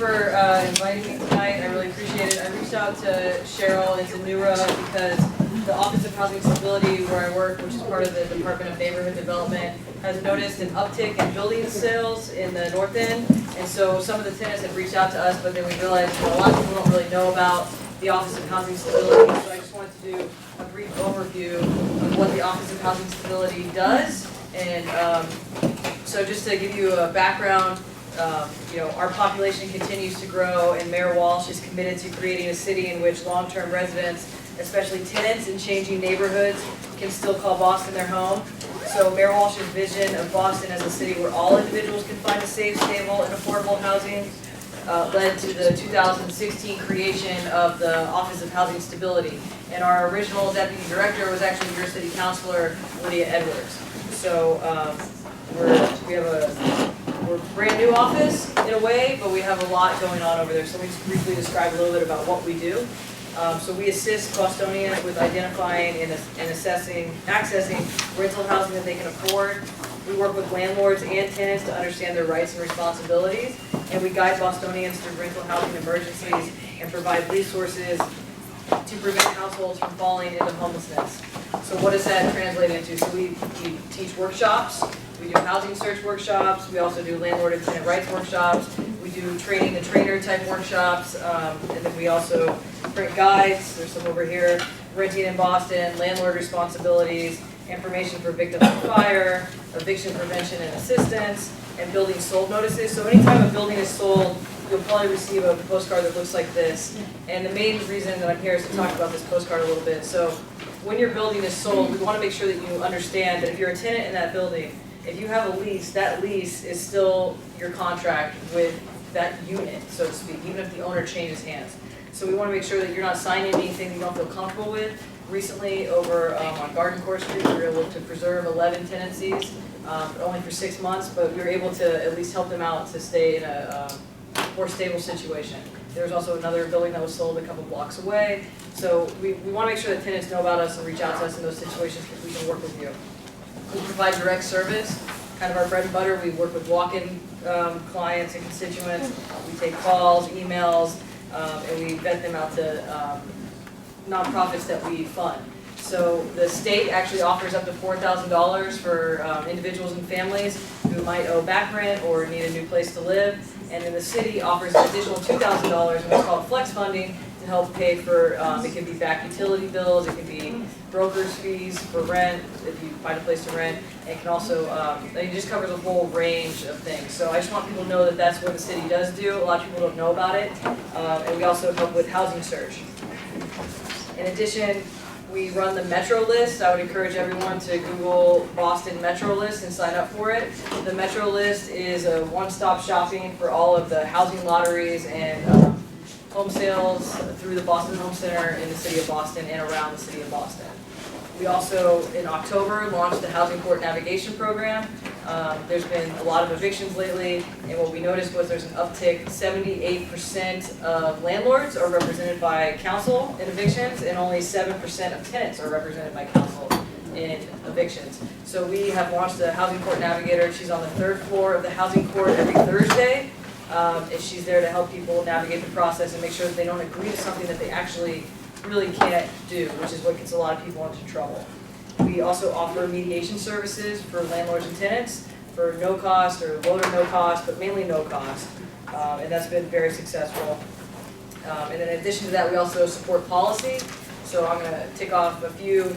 for inviting me tonight. I really appreciate it. I reached out to Cheryl and to NEWRA because the Office of Housing Stability, where I work, which is part of the Department of Neighborhood Development, has noticed an uptick in building sales in the North End. And so some of the tenants have reached out to us, but then we realized a lot of people don't really know about the Office of Housing Stability. So I just wanted to do a brief overview of what the Office of Housing Stability does. And so just to give you a background, our population continues to grow, and Mayor Walsh is committed to creating a city in which long-term residents, especially tenants in changing neighborhoods, can still call Boston their home. So Mayor Walsh's vision of Boston as a city where all individuals can find a safe, stable, and affordable housing led to the 2016 creation of the Office of Housing Stability. And our original deputy director was actually your city councilor, Lydia Edwards. So we're a brand new office in a way, but we have a lot going on over there. So let me just briefly describe a little bit about what we do. So we assist Bostonians with identifying and accessing rental housing that they can afford. We work with landlords and tenants to understand their rights and responsibilities, and we guide Bostonians through rental housing emergencies and provide resources to prevent households from falling into homelessness. So what does that translate into? So we teach workshops, we do housing search workshops, we also do landlord and tenant rights workshops, we do training the trainer type workshops, and then we also print guides, there's some over here, renting in Boston, landlord responsibilities, information for victims of fire, eviction prevention and assistance, and building sold notices. So anytime a building is sold, you'll probably receive a postcard that looks like this. And the main reason that I'm here is to talk about this postcard a little bit. So when your building is sold, we want to make sure that you understand that if you're a tenant in that building, if you have a lease, that lease is still your contract with that unit, so to speak, even if the owner changes hands. So we want to make sure that you're not signing anything that you don't feel comfortable with. Recently, over on Garden Court Street, we were able to preserve 11 tenancies, only for 6 months, but we were able to at least help them out to stay in a more stable situation. There was also another building that was sold a couple blocks away. So we want to make sure that tenants know about us and reach out to us in those situations because we can work with you. We provide direct service, kind of our bread and butter. We work with walk-in clients and constituents. We take calls, emails, and we vet them out to nonprofits that we fund. So the state actually offers up to $4,000 for individuals and families who might owe back rent or need a new place to live. And then the city offers an additional $2,000 in what's called flex funding to help pay for, it can be back utility bills, it can be broker's fees for rent, if you find a place to rent. And it can also, it just covers a whole range of things. So I just want people to know that that's what the city does do. A lot of people don't know about it. And we also help with housing search. In addition, we run the Metro List. I would encourage everyone to Google Boston Metro List and sign up for it. The Metro List is a one-stop shopping for all of the housing lotteries and home sales through the Boston Home Center in the city of Boston and around the city of Boston. We also, in October, launched the Housing Court Navigation Program. There's been a lot of evictions lately, and what we noticed was there's an uptick. 78% of landlords are represented by council in evictions, and only 7% of tenants are represented by council in evictions. So we have launched the Housing Court Navigator. She's on the 3rd floor of the Housing Court every Thursday, and she's there to help people navigate the process and make sure that they don't agree to something that they actually really can't do, which is what gets a lot of people into trouble. We also offer mediation services for landlords and tenants for no cost or low to no cost, but mainly no cost, and that's been very successful. And then in addition to that, we also support policy. So I'm going to tick off a few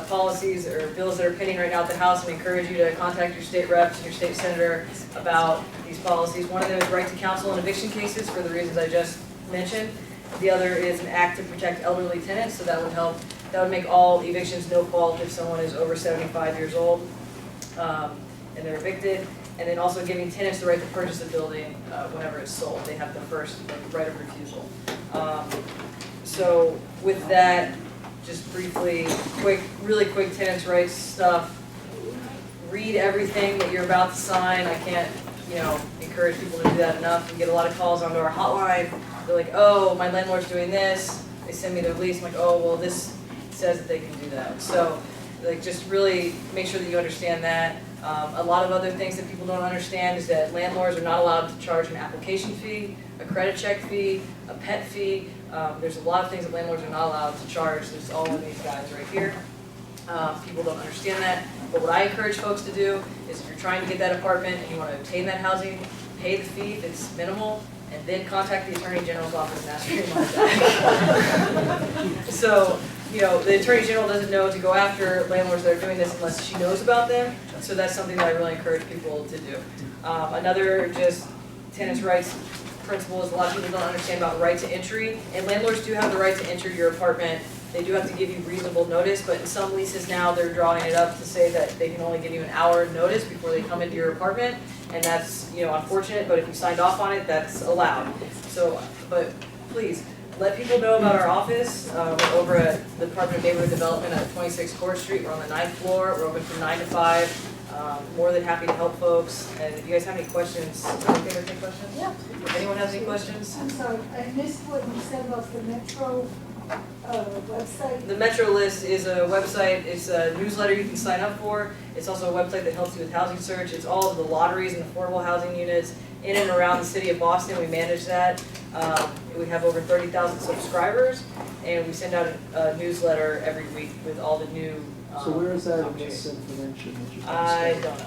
policies or bills that are pending right now at the House and encourage you to contact your state reps and your state senator about these policies. One of them is right to counsel in eviction cases for the reasons I just mentioned. The other is an act to protect elderly tenants, so that would help. That would make all evictions no fault if someone is over 75 years old and they're evicted. And then also giving tenants the right to purchase a building whenever it's sold. They have the first right of refusal. So with that, just briefly, really quick tenants' rights stuff. Read everything that you're about to sign. I can't, encourage people to do that enough. We get a lot of calls onto our hotline. They're like, oh, my landlord's doing this. They send me their lease. I'm like, oh, well, this says that they can do that. So, just really make sure that you understand that. A lot of other things that people don't understand is that landlords are not allowed to charge an application fee a credit check fee, a pet fee. There's a lot of things that landlords are not allowed to charge. There's all in these guides right here. People don't understand that, but what I encourage folks to do is if you're trying to get that apartment and you want to obtain that housing, pay the fee if it's minimal, and then contact the Attorney General's office and ask for your money back. So, you know, the Attorney General doesn't know to go after landlords that are doing this unless she knows about them, so that's something that I really encourage people to do. Another just tenants' rights principle is a lot of people don't understand about right to entry, and landlords do have the right to enter your apartment. They do have to give you reasonable notice, but in some leases now they're drawing it up to say that they can only give you an hour notice before they come into your apartment, and that's, you know, unfortunate, but if you signed off on it, that's allowed. So, but please, let people know about our office. We're over at the Department of Neighborhood Development at 26 Court Street. We're on the 9th floor. We're open from 9 to 5. More than happy to help folks. And if you guys have any questions, is it okay to take questions? Yeah. If anyone has any questions? I'm sorry, I missed what you said about the Metro website. The Metro List is a website. It's a newsletter you can sign up for. It's also a website that helps you with housing search. It's all of the lotteries and affordable housing units in and around the city of Boston. We manage that. We have over 30,000 subscribers, and we send out a newsletter every week with all the new So where is that in this information that you I don't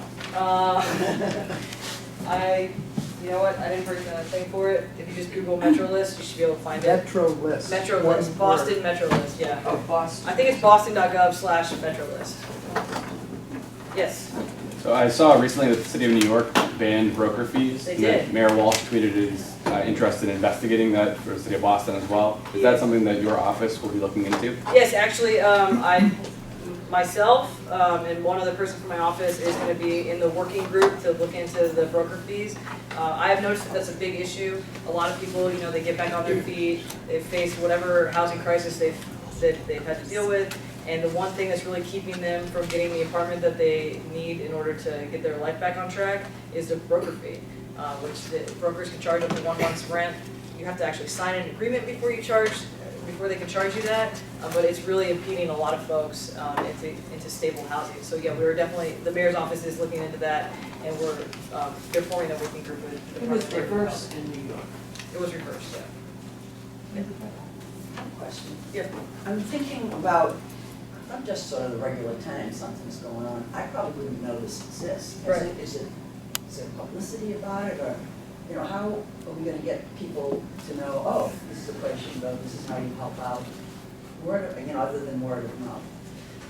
know. You know what, I didn't bring the thing for it. If you just Google Metro List, you should be able to find it. Metro List. Metro One List, word. Boston Metro List, yeah. Oh, Boston. I think it's boston.gov/Metro List. Yes. So I saw recently that the city of New York banned broker fees. They and that did. Mayor Walsh tweeted his interest in investigating that for the city of Boston as well. Is that something that your office will be looking into? Yes, actually, myself and one other person from my office is going to be in the working group to look into the broker fees. I have noticed that that's a big issue. A lot of people, you know, they get back on their feet, they face whatever housing crisis they've had to deal with, and the one thing that's really keeping them from getting the apartment that they need in order to get their life back on track is the broker fee, which the brokers can charge up to 1 month's rent. You have to actually sign an agreement before they can charge you that, but it's really impeding a lot of folks into stable housing. So yeah, the mayor's office is looking into that, and they're forming a working group with the It was Department of reversed in New York. It was reversed, yeah. Question. Yeah. I'm thinking about, if I'm just sort of the regular tenant, something's going on, I probably wouldn't know this exists. Right. Is there publicity about it, or, you know, how are we gonna get people to know, oh, this is a place you can go, this is how you help out? Other than word of mouth.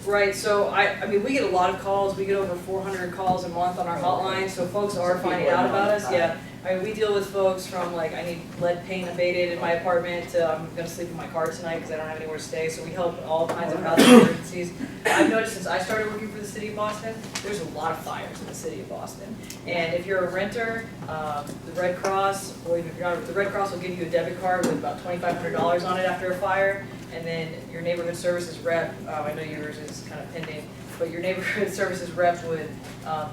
Right, so I mean, we get a lot of calls. We get over 400 calls a month on our hotline, so folks are finding out about us, yeah. I mean, we deal with folks from like, I need lead paint abated in my apartment, to I'm gonna sleep in my car tonight because I don't have anywhere to stay, so we help all kinds of housing emergencies. I've noticed since I started working for the city of Boston, there's a lot of fires in the city of Boston. And if you're a renter, the Red Cross, or even if you're not, the Red Cross will give you a debit card with about $2,500 on it after a fire, and then your neighborhood services rep, I know yours is kind of pending, but your neighborhood services rep would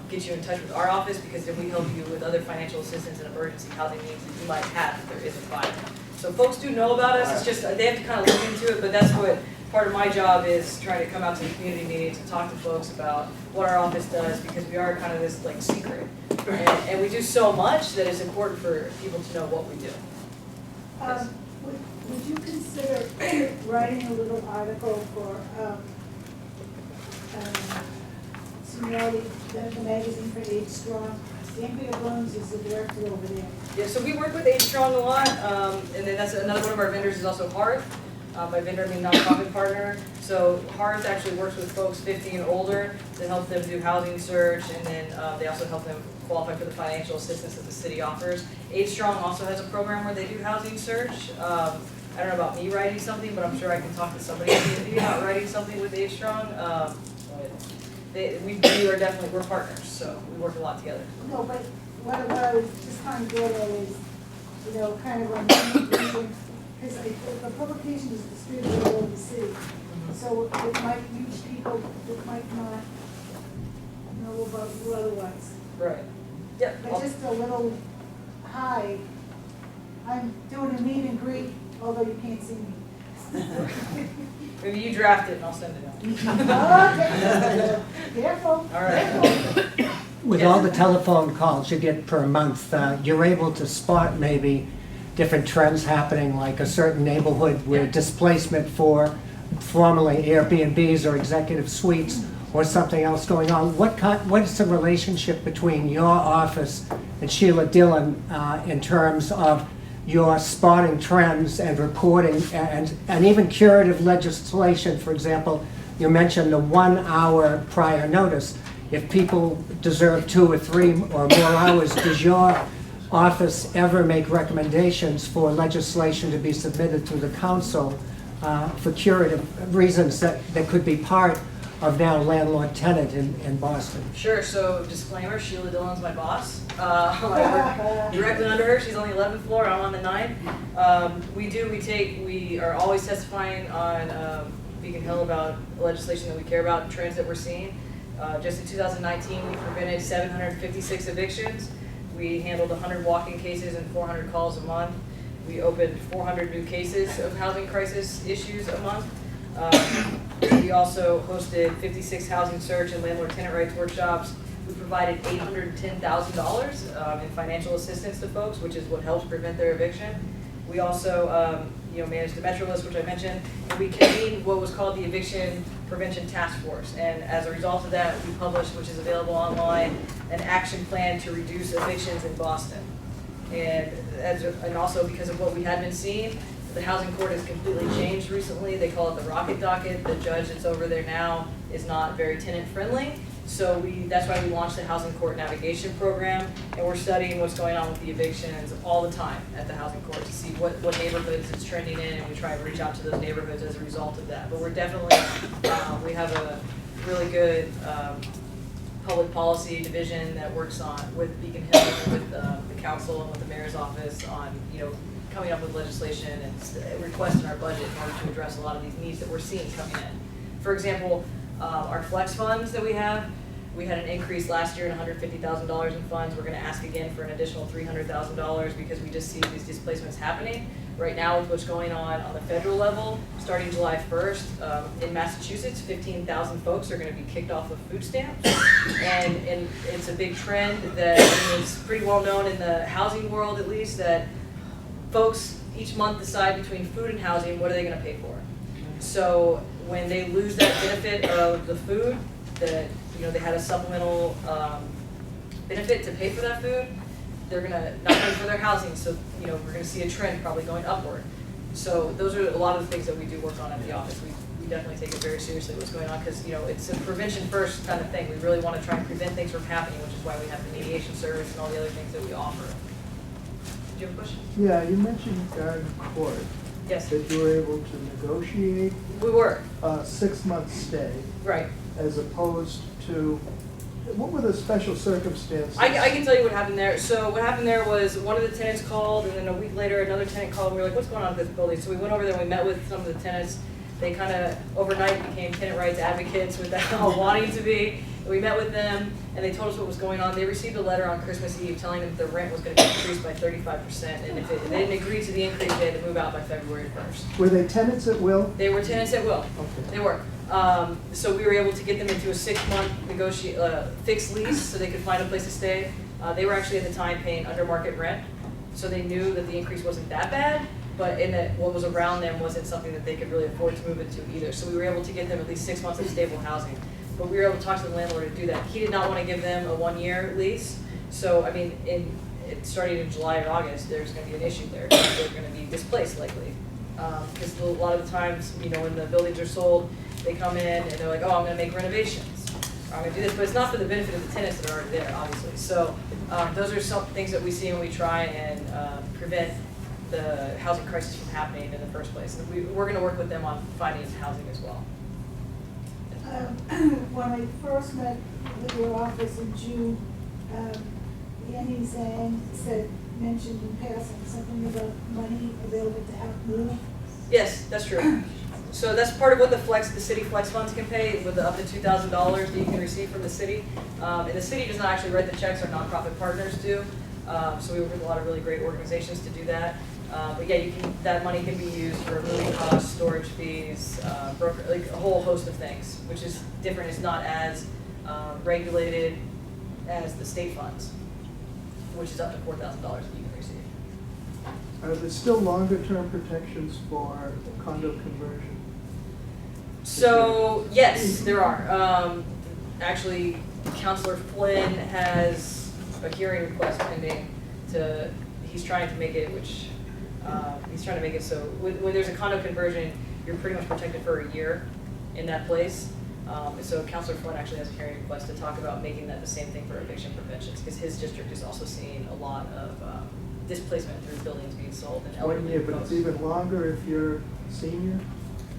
get you in touch with our office, because then we help you with other financial assistance and emergency housing needs that you might have if there is a fire. So folks do know about us, it's just, they have to kind of look into it, but that's what part of my job is, trying to come out to the community meetings and talk to folks about what our office does, because we are kind of this like secret. And we do so much that it's important for people to know what we do. Would you consider writing a little article for the magazine for Age Strong? Andrea Bones is the director over there. Yeah, so we work with Age Strong a lot, and then that's another one of our vendors is also Hearth. By vendor, I mean nonprofit partner. So Hearth actually works with folks 50 and older to help them do housing search, and then they also help them qualify for the financial assistance that the city offers. Age Strong also has a program where they do housing search. I don't know about me writing something, but I'm sure I can talk to somebody about writing something with Age Strong. We're partners, so we work a lot together. No, but what I was just trying to get at is, you know, kind of like, because the publication is distributed all over the city, so it might reach people that might not know about you otherwise. Right. Yeah. But just a little, hi, I'm doing a meet and greet, although you can't see me. Maybe you draft it and I'll send it out. Okay, careful. All right. With all the telephone calls you get per month, you're able to spot maybe different trends happening, like a certain neighborhood where displacement for formerly Airbnbs or executive suites or something else going on. What is the relationship between your office and Sheila Dillon in terms of your spotting trends and reporting and even curative legislation? For example, you mentioned the 1 hour prior notice. If people deserve 2 or 3 or more hours, does your office ever make recommendations for legislation to be submitted to the council for curative reasons that could be part of now landlord-tenant in Boston? Sure, so disclaimer, Sheila Dillon's my boss. I work directly under her. She's on the 11th floor, I'm on the 9th. We are always testifying on Beacon Hill about legislation that we care about and trends that we're seeing. Just in 2019, we prevented 756 evictions. We handled 100 walk-in cases and 400 calls a month. We opened 400 new cases of housing crisis issues a month. We also hosted 56 housing search and landlord-tenant rights workshops. We provided $810,000 in financial assistance to folks, which is what helps prevent their eviction. We also managed the Metro list, which I mentioned, and we convened what was called the Eviction Prevention Task Force. And as a result of that, we published, which is available online, an action plan to reduce evictions in Boston. And also because of what we had been seeing, the housing court has completely changed recently. They call it the rocket docket. The judge that's over there now is not very tenant friendly. So that's why we launched the Housing Court Navigation Program, and we're studying what's going on with the evictions all the time at the Housing Court to see what neighborhoods it's trending in, and we try to reach out to those neighborhoods as a result of that. But we're definitely, we have a really good public policy division that works with Beacon Hill, with the council, and with the mayor's office on, coming up with legislation and requests in our budget in order to address a lot of these needs that we're seeing coming in. For example, our flex funds that we had an increase last year in $150,000 in funds. We're going to ask again for an additional $300,000 because we just see these displacements happening. Right now, with what's going on the federal level, starting July 1st, in Massachusetts, 15,000 folks are going to be kicked off of food stamps. And it's a big trend that is pretty well known in the housing world, at least, that folks each month decide between food and housing, what are they going to pay for? So when they lose that benefit of the food, that they had a supplemental benefit to pay for that food, they're gonna not pay for their housing. So we're gonna see a trend probably going upward. So those are a lot of the things that we do work on at the office. We definitely take it very seriously what's going on because it's a prevention first kind of thing. We really want to try and prevent things from happening, which is why we have the mediation service and all the other things that we offer. Did you have a question? Yeah, you mentioned Garden Court. Yes. That you were able to negotiate We were. a 6-month stay Right. as opposed to, what were the special circumstances? I can tell you what happened there. So what happened there was one of the tenants called, and then a week later another tenant called, and we were like, what's going on with this building? So we went over there and we met with some of the tenants. They kind of overnight became tenant rights advocates without wanting to be. We met with them, and they told us what was going on. They received a letter on Christmas Eve telling them that the rent was going to be increased by 35%, and if they didn't agree to the increase, they had to move out by February 1st. Were they tenants at will? They were tenants at will. Okay. They were. So we were able to get them into a 6-month fixed lease so they could find a place to stay. They were actually at the time paying under market rent, so they knew that the increase wasn't that bad, but in that what was around them wasn't something that they could really afford to move into either. So we were able to get them at least 6 months of stable housing. But we were able to talk to the landlord to do that. He did not want to give them a 1-year lease. So, I mean, starting in July or August, there's going to be an issue there. They're going to be displaced likely. Because a lot of the times, when the buildings are sold, they come in and they're like, oh, I'm going to make renovations. Or I'm going to do this. But it's not for the benefit of the tenants that are already there, obviously. So those are some things that we see when we try and prevent the housing crisis from happening in the first place. And we're going to work with them on finding housing as well. When I first met with your office in June, Annie Zhang mentioned in passing something about money available to help move. Yes, that's true. So that's part of what the city flex funds can pay with the up to $2,000 that you can receive from the city. And the city does not actually write the checks, our nonprofit partners do. So we work with a lot of really great organizations to do that. But yeah, that money can be used for moving costs, storage fees, like a whole host of things, which is different. It's not as regulated as the state funds, which is up to $4,000 that you can receive. Are there still longer-term protections for condo conversion? So, yes, there are. Actually, Counselor Flynn has a hearing request pending he's trying to make it, he's trying to make it so, when there's a condo conversion, you're pretty much protected for a year in that place. So Counselor Flynn actually has a hearing request to talk about making that the same thing for eviction preventions, because his district is also seeing a lot of displacement through buildings being sold and 1 elderly year, but it's folks. even longer if you're senior?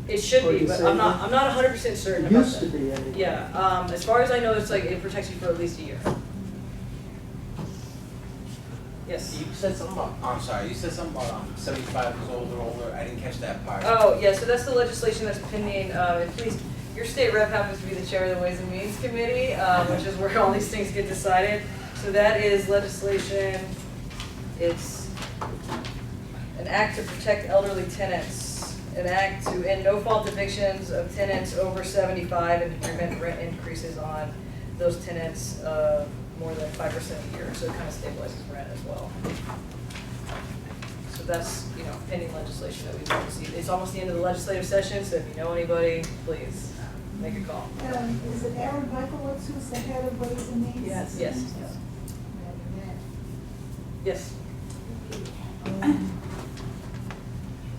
It should Or be, but disabled? I'm not 100% certain It about used to that. be anyway. Yeah, as far as I know, it's like, it protects you for at least a year. Yes. You said something about, I'm sorry, you said something about 75 years old or older, I didn't catch that part. Oh, yeah, so that's the legislation that's pending, and please, your state rep happens to be the chair of the Ways and Means Committee, which is where all these things get decided. So that is legislation, it's an act to protect elderly tenants, an act to end no-fault evictions of tenants over 75 and to prevent rent increases on those tenants more than 5% a year, so it kind of stabilizes rent as well. So that's, pending legislation that we've received. It's almost the end of the legislative session, so if you know anybody, please make a call. Is it Aaron Michaelwitz who's the head of Ways and Means? Yes. Yes.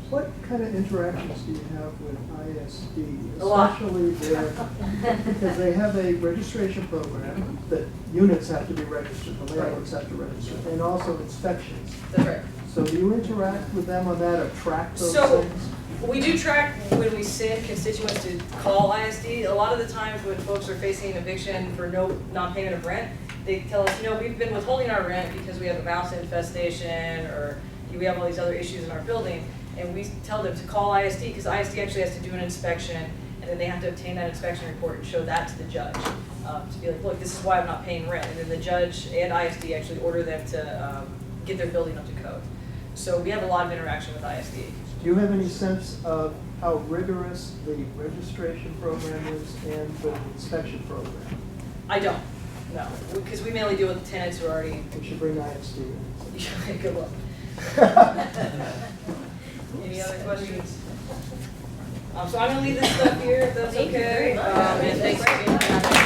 What kind of interactions do you have with ISD? A lot. Especially because they have a registration program that units have to be registered, the landlords have to register, and also inspections. That's right. So do you interact with them on that or track those So, things? we do track when we send constituents to call ISD. A lot of the times when folks are facing eviction for no non-payment of rent, they tell us, we've been withholding our rent because we have a mouse infestation or we have all these other issues in our building. And we tell them to call ISD because ISD actually has to do an inspection and then they have to obtain that inspection report and show that to the judge. To be like, look, this is why I'm not paying rent. And then the judge and ISD actually order them to get their building up to code. So we have a lot of interaction with ISD. Do you have any sense of how rigorous the registration program is and the inspection program? I don't, no, because we mainly deal with tenants who are already, We should bring ISD in. good luck. Any other questions? So I'm gonna leave this stuff here, if that's Thank you okay. very much. And thanks for being here.